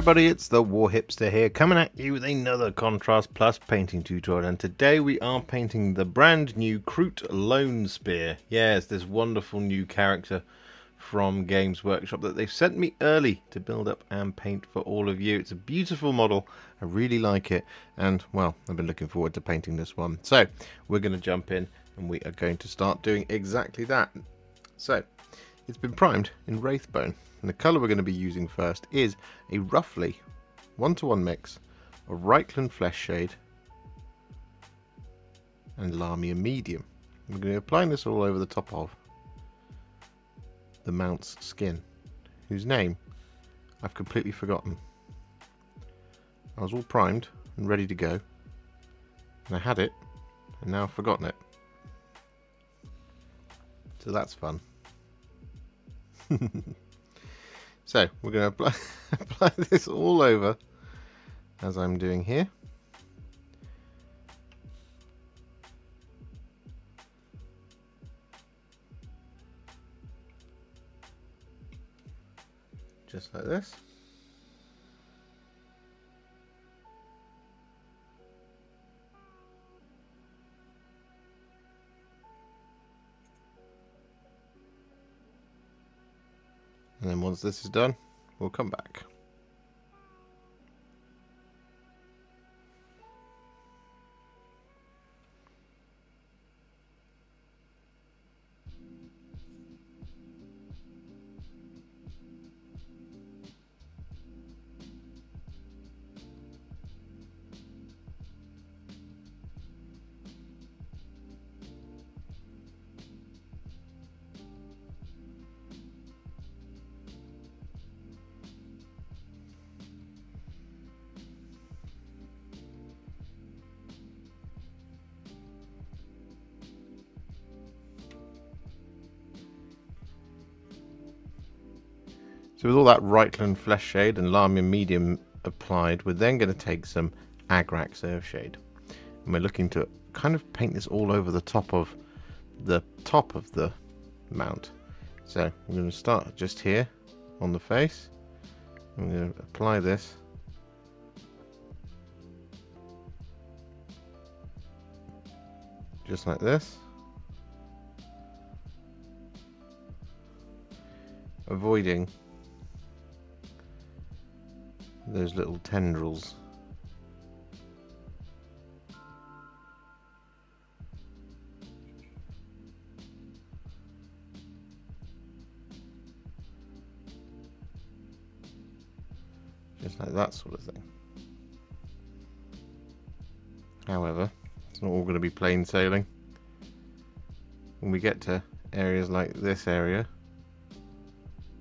everybody, it's the Warhipster here, coming at you with another Contrast Plus painting tutorial, and today we are painting the brand new Kroot Lone-Spear. Yes, this wonderful new character from Games Workshop that they've sent me early to build up and paint for all of you. It's a beautiful model, I really like it, and well, I've been looking forward to painting this one. So, we're going to jump in and we are going to start doing exactly that. So, it's been primed in Wraithbone. And the colour we're going to be using first is a roughly 1-to-1 mix of Reikland Fleshshade and Lahmian Medium. We're going to be applying this all over the top of the mount's skin, whose name I've completely forgotten. I was all primed and ready to go, and I had it, and now I've forgotten it. So that's fun. So we're going to apply this all over, as I'm doing here. Just like this. And then once this is done, we'll come back. So with all that Reikland Fleshshade and Lahmian Medium applied, we're then going to take some Agrax Earthshade. And we're looking to kind of paint this all over the top of the mount. So we're going to start just here on the face. I'm going to apply this. Just like this. Avoiding those little tendrils. Just like that sort of thing. However, it's not all going to be plain sailing. When we get to areas like this area,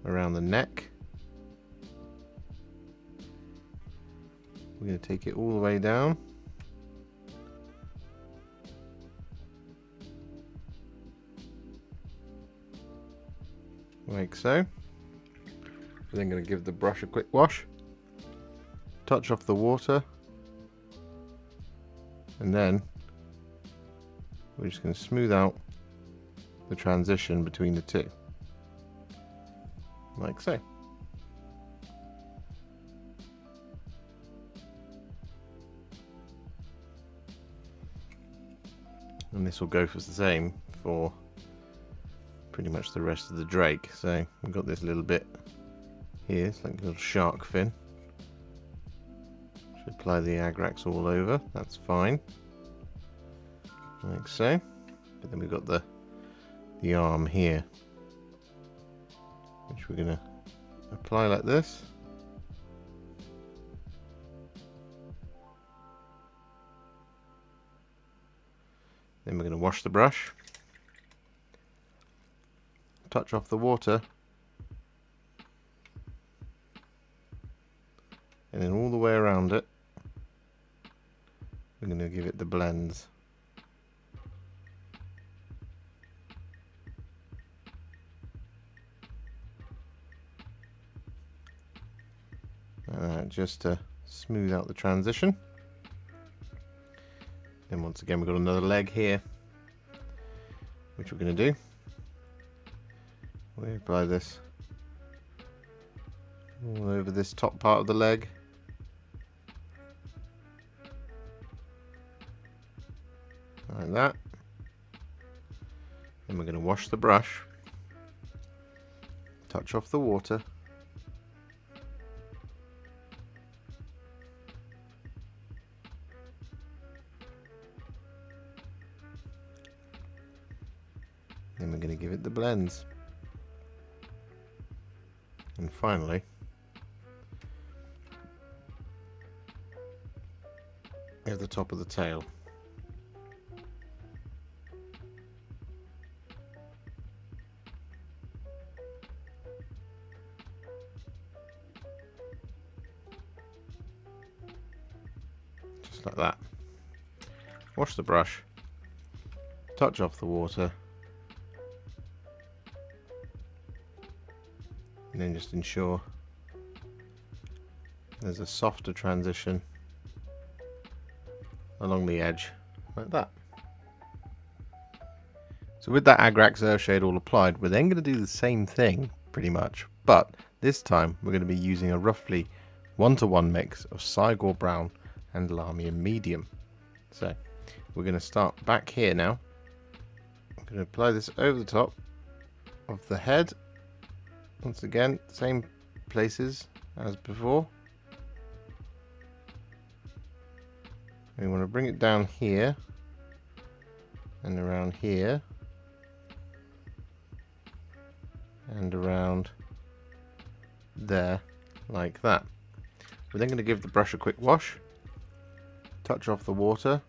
around the neck, we're going to take it all the way down. Like so. We're then going to give the brush a quick wash. Touch off the water. And then we're just going to smooth out the transition between the two. Like so. And this will go for the same for pretty much the rest of the drake. So we've got this little bit here, it's like a little shark fin. Should apply the Agrax all over, that's fine. Like so. But then we've got the arm here, which we're going to apply like this. Then we're going to wash the brush, touch off the water, and then all the way around it, we're going to give it the blends. Just to smooth out the transition. Then once again we've got another leg here, which we're going to do. We apply this All over this top part of the leg. Like that. Then we're going to wash the brush. Touch off the water. Then we're going to give it the blends. And finally, at the top of the tail. Just like that. Wash the brush, touch off the water, and then just ensure there's a softer transition along the edge, like that. So with that Agrax Earthshade all applied, we're then going to do the same thing, pretty much, but this time we're going to be using a roughly 1-to-1 mix of Cygor Brown and Lahmian Medium. So we're going to start back here now. I'm going to apply this over the top of the head. Once again, same places as before. We want to bring it down here and around here and around there, like that. We're then going to give the brush a quick wash, touch off the water,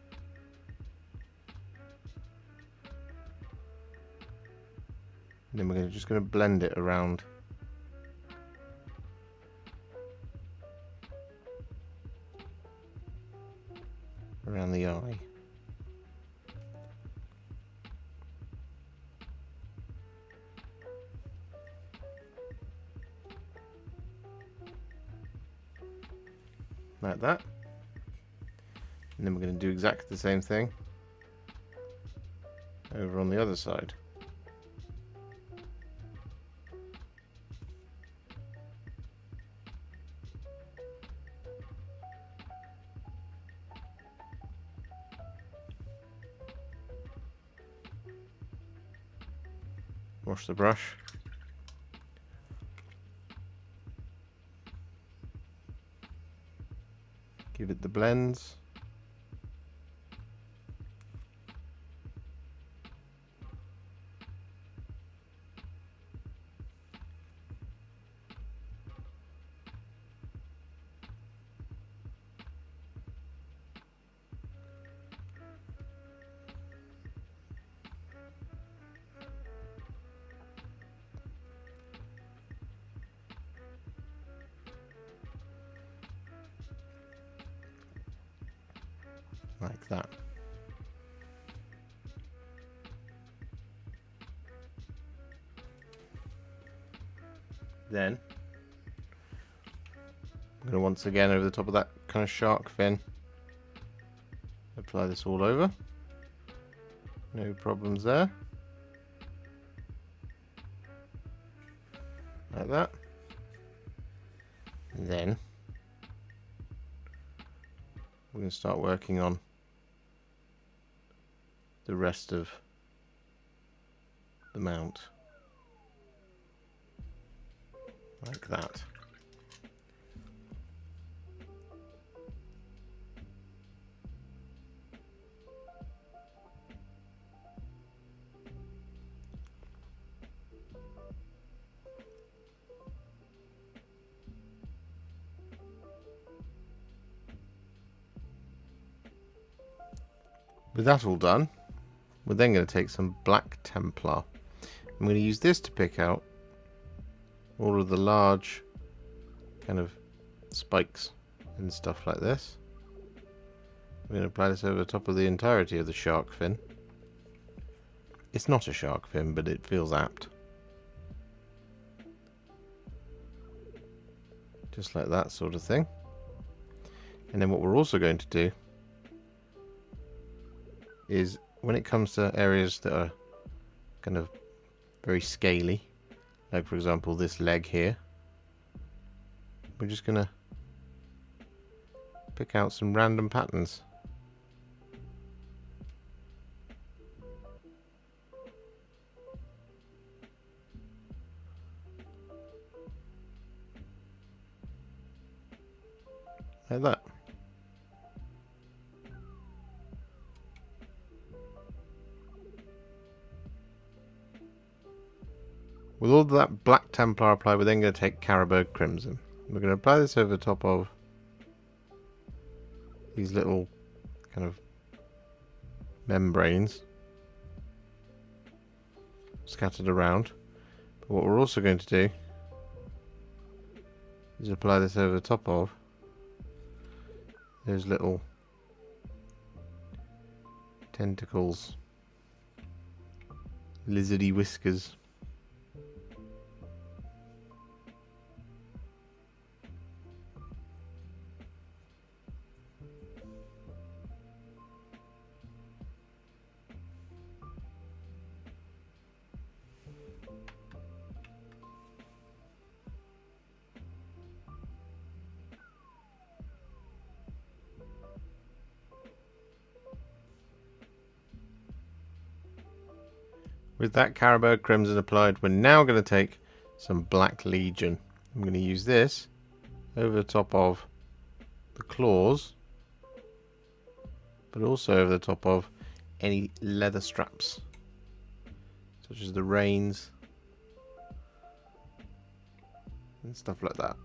and then we're just going to blend it around the eye. Like that. And then we're going to do exactly the same thing over on the other side. Wash the brush. Give it the blends. Like that. Then I'm going to once again over the top of that kind of shark fin apply this all over. No problems there. Like that. And then we're going to start working on the rest of the mount, like that. With that all done, we're then going to take some black Templar. I'm going to use this to pick out all of the large kind of spikes and stuff like this. I'm going to apply this over the top of the entirety of the shark fin. It's not a shark fin, but it feels apt. Just like that sort of thing. And then what we're also going to do is, when it comes to areas that are kind of very scaly, like for example this leg here, we're just going to pick out some random patterns. Like that. With all of that black Templar applied, we're then going to take Carroburg Crimson. We're going to apply this over the top of these little kind of membranes scattered around. But what we're also going to do is apply this over the top of those little tentacles, lizardy whiskers. With that Carroburg Crimson applied, we're now going to take some Black Legion. I'm going to use this over the top of the claws, but also over the top of any leather straps, such as the reins and stuff like that.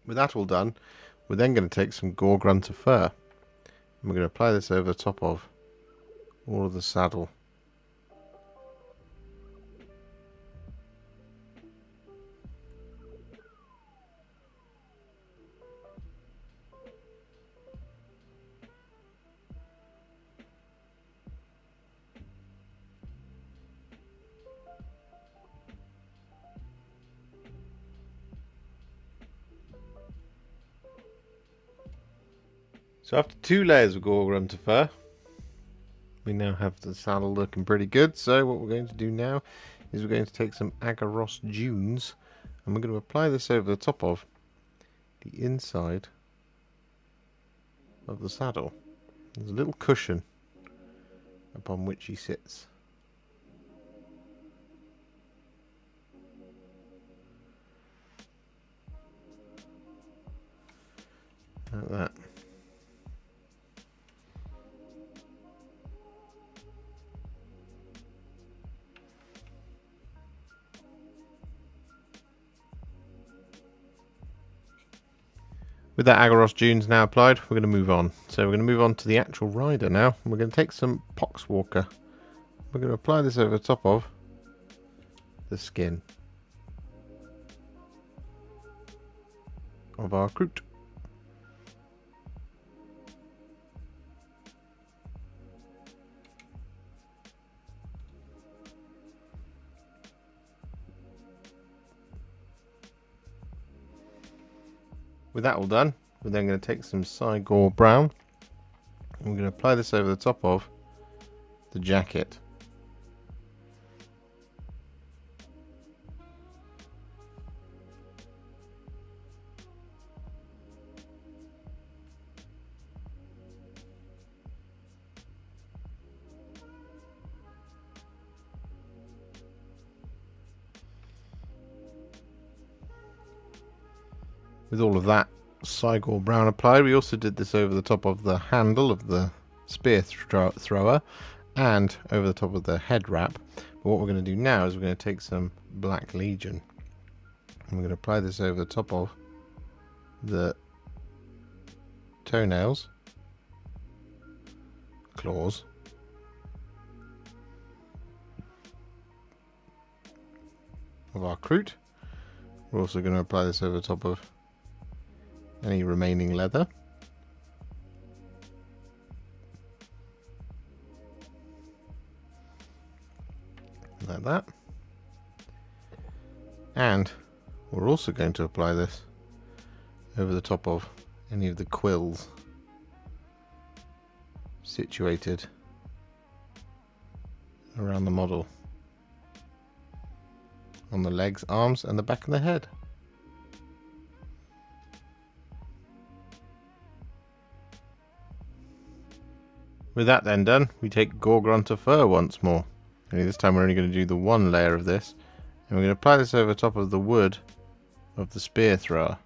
With that all done, we're then going to take some Gore-Grunta Fur. And we're going to apply this over the top of all of the saddle. So after 2 layers of Gore-Grunta Fur, we now have the saddle looking pretty good. So what we're going to do now is we're going to take some Aggaros Dunes and we're going to apply this over the top of the inside of the saddle. There's a little cushion upon which he sits. Like that. With that Aggaros Dunes now applied, we're going to move on. So we're going to move on to the actual rider now. And we're going to take some Poxwalker. We're going to apply this over the top of the skin of our Kroot. With that all done, we're then going to take some Cygor Brown and we're going to apply this over the top of the jacket. With all of that Cygor Brown applied, we also did this over the top of the handle of the spear thrower and over the top of the head wrap. But what we're going to do now is we're going to take some Black Legion and we're going to apply this over the top of the toenails, claws, of our Kroot. We're also going to apply this over the top of any remaining leather. Like that. And we're also going to apply this over the top of any of the quills situated around the model, on the legs, arms and the back of the head. With that then done, we take Gore-Grunta Fur once more. Only this time we're only going to do the one layer of this, and we're going to apply this over top of the wood of the spear thrower.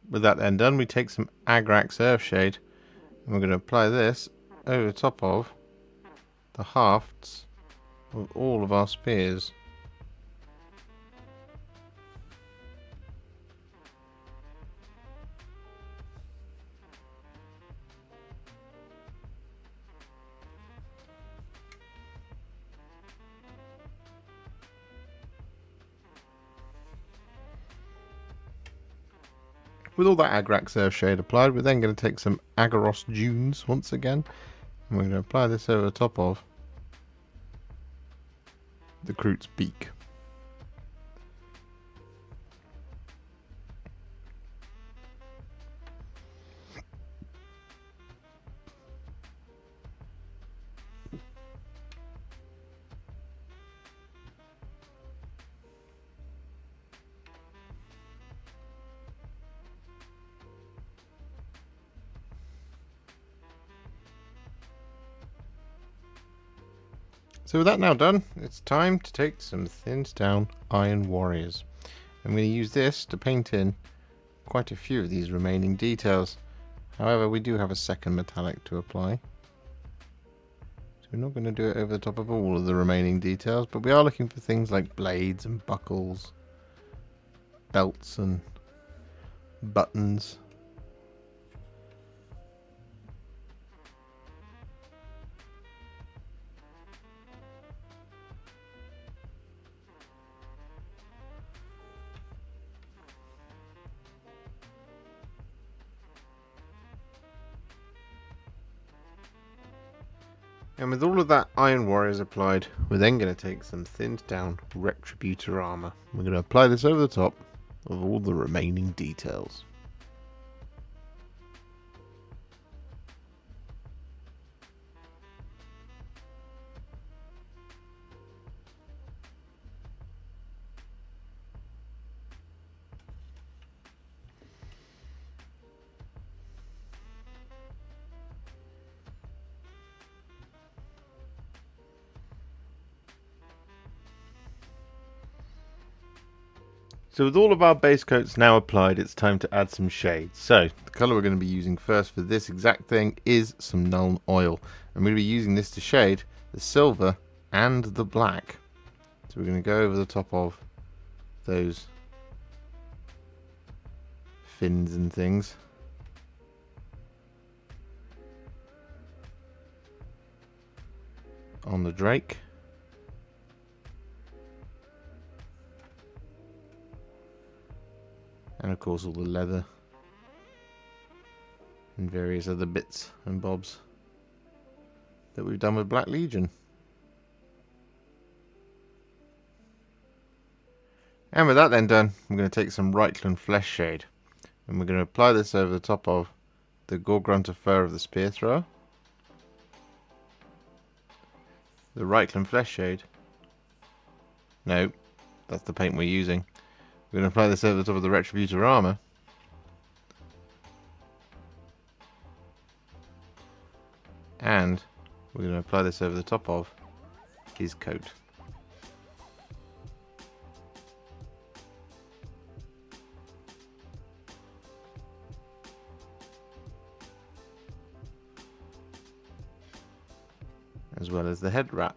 With that then done, we take some Agrax Earthshade and we're going to apply this over the top of the hafts of all of our spears. With all that Agrax Earthshade applied, we're then going to take some Aggaros Dunes once again, and we're going to apply this over the top of the Kroot's beak. So with that now done, it's time to take some thinned down Iron Warriors. I'm going to use this to paint in quite a few of these remaining details. However, we do have a second metallic to apply. So we're not going to do it over the top of all of the remaining details, but we are looking for things like blades and buckles, belts and buttons. And with all of that Iron Warriors applied, we're then going to take some thinned down Retributor Armour. We're going to apply this over the top of all the remaining details. So with all of our base coats now applied, it's time to add some shades. So the colour we're going to be using first for this exact thing is some Nuln Oil. I'm going to be using this to shade the silver and the black. So we're going to go over the top of those fins and things. On the Drake. And of course all the leather and various other bits and bobs that we've done with Black Legion. And with that then done, I'm going to take some Reikland Fleshshade and we're going to apply this over the top of the Gore-Grunta Fur of the Spear Thrower, the Reikland Fleshshade. No, that's the paint we're using. We're going to apply this over the top of the Retributor Armour. And we're going to apply this over the top of his coat. As well as the head wrap.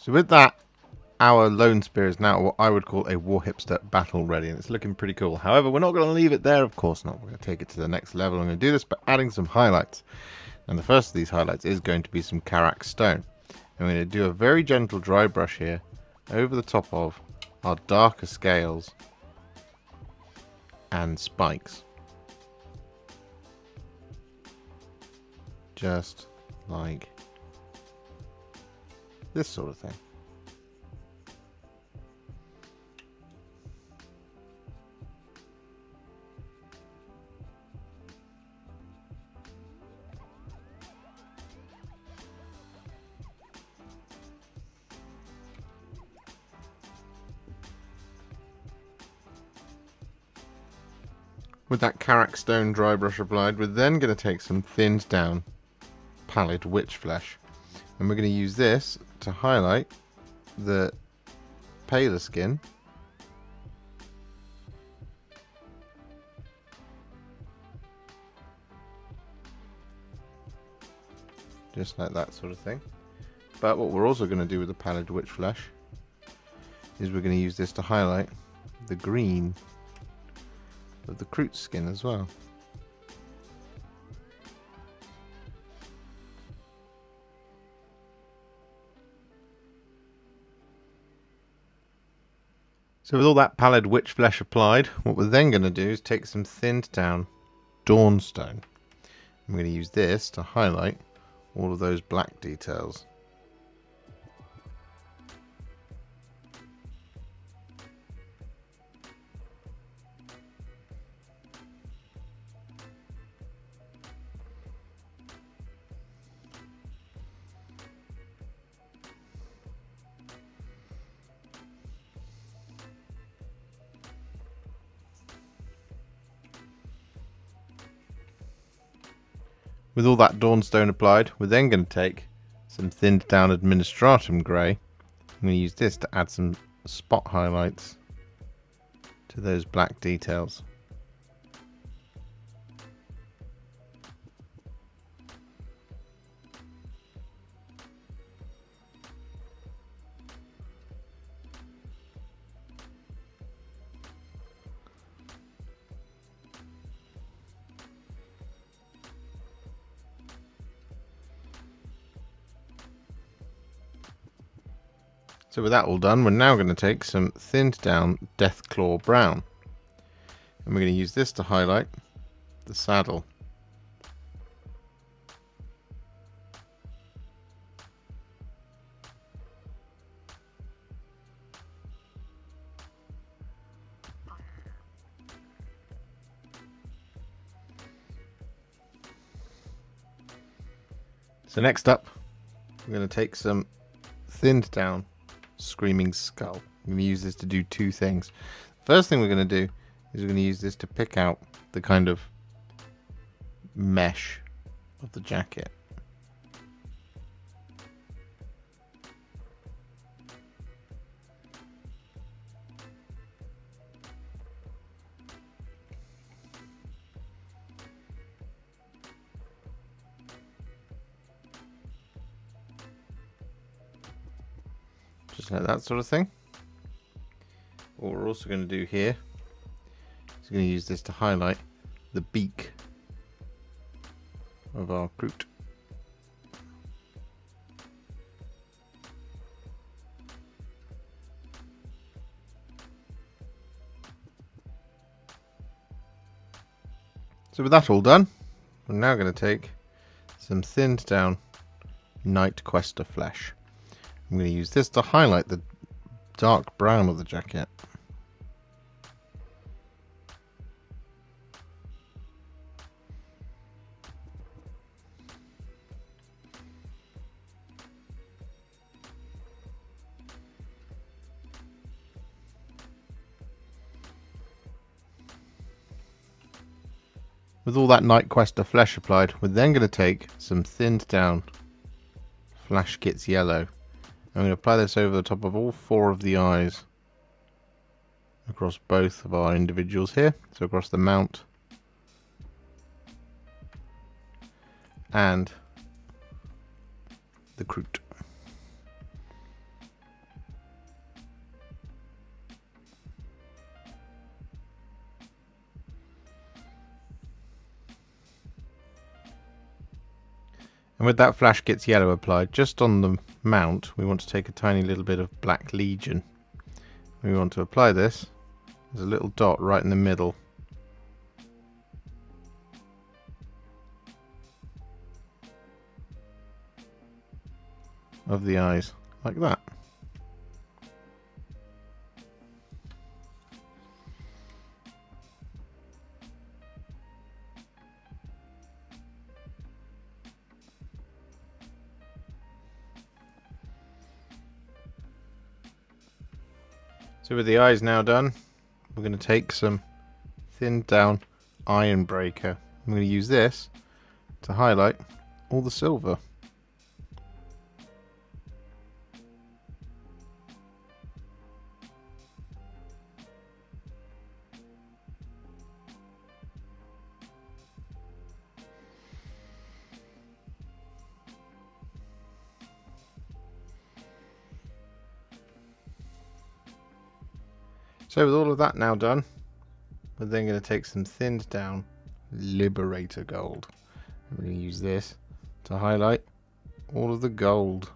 So with that, our Lone-Spear is now what I would call a Warhipster battle ready, and it's looking pretty cool. However, we're not going to leave it there, of course not. We're going to take it to the next level. I'm going to do this by adding some highlights. And the first of these highlights is going to be some Karak Stone. I'm going to do a very gentle dry brush here over the top of our darker scales and spikes. Just like this sort of thing. With that Karak Stone dry brush applied, we're then going to take some thinned down Pallid Wych Flesh, and we're going to use this to highlight the paler skin just like that sort of thing. But what we're also going to do with the Pallid Wych Flesh is we're going to use this to highlight the green of the Kroot skin as well. So with all that Pallid Wych Flesh applied, what we're then going to do is take some thinned down Dawnstone. I'm going to use this to highlight all of those black details. With all that Dawnstone applied, we're then going to take some thinned down Administratum Grey. I'm going to use this to add some spot highlights to those black details. So with that all done, we're now going to take some thinned down Deathclaw Brown. And we're going to use this to highlight the saddle. So next up, we're going to take some thinned down Screaming Skull. I'm going to use this to do two things. First thing we're going to do is we're going to use this to pick out the kind of mesh of the jacket. Just like that sort of thing. What we're also going to do here is going to use this to highlight the beak of our Kroot. So with that all done, we're now going to take some thinned down Knight-Questor Flesh. I'm going to use this to highlight the dark brown of the jacket. With all that Knight-Questor Flesh applied, we're then going to take some thinned down Flash Gitz Yellow. I'm going to apply this over the top of all four of the eyes across both of our individuals here, so across the mount and the Kroot. And with that Flash Gitz yellow applied, just on the mount, we want to take a tiny little bit of Black Legion. We want to apply this. There's a little dot right in the middle. Of the eyes, like that. So with the eyes now done, we're going to take some thinned down Ironbreaker. I'm going to use this to highlight all the silver. So with all of that now done, we're then going to take some thinned down Liberator Gold. I'm going to use this to highlight all of the gold.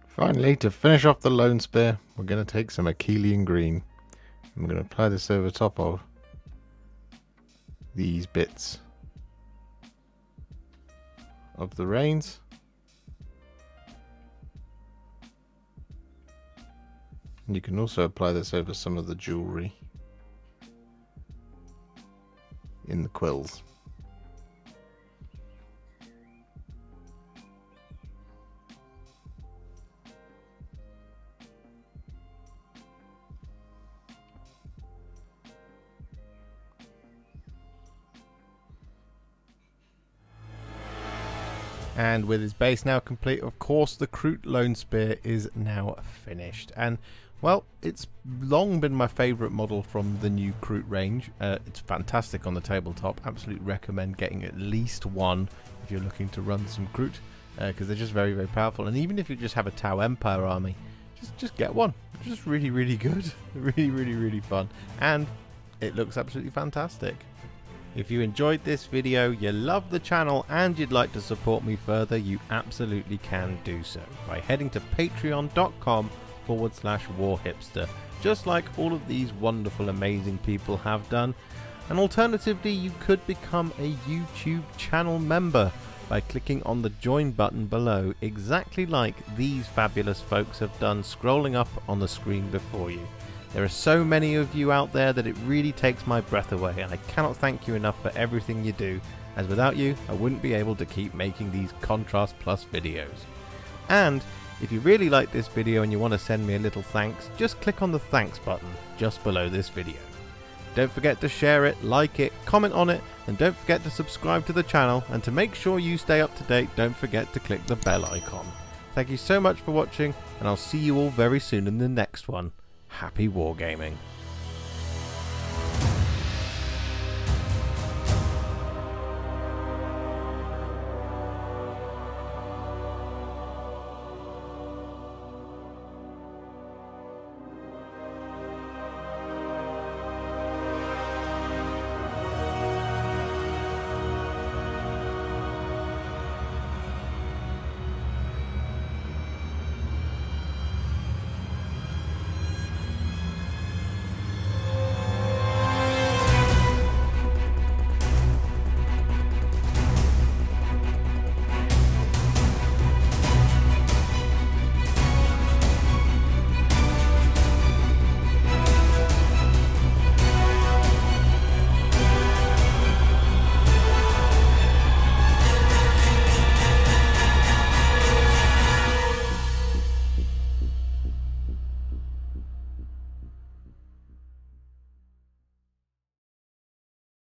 Finally, to finish off the Lone Spear, we're going to take some Akhelian Green. I'm going to apply this over top of these bits of the reins. And you can also apply this over some of the jewellery in the quills. And with his base now complete, of course, the Kroot Lone-Spear is now finished. And, well, it's long been my favourite model from the new Kroot range. It's fantastic on the tabletop. Absolutely recommend getting at least one if you're looking to run some Kroot, because they're just very, very powerful. And even if you just have a Tau Empire army, just get one. It's just really, really good. Really, really, really fun. And it looks absolutely fantastic. If you enjoyed this video, you love the channel and you'd like to support me further, you absolutely can do so by heading to patreon.com/warhipster, just like all of these wonderful, amazing people have done. And alternatively, you could become a YouTube channel member by clicking on the join button below, exactly like these fabulous folks have done, scrolling up on the screen before you. There are so many of you out there that it really takes my breath away, and I cannot thank you enough for everything you do, as without you I wouldn't be able to keep making these Contrast Plus videos. And if you really like this video and you want to send me a little thanks, just click on the thanks button just below this video. Don't forget to share it, like it, comment on it, and don't forget to subscribe to the channel, and to make sure you stay up to date, don't forget to click the bell icon. Thank you so much for watching, and I'll see you all very soon in the next one. Happy wargaming.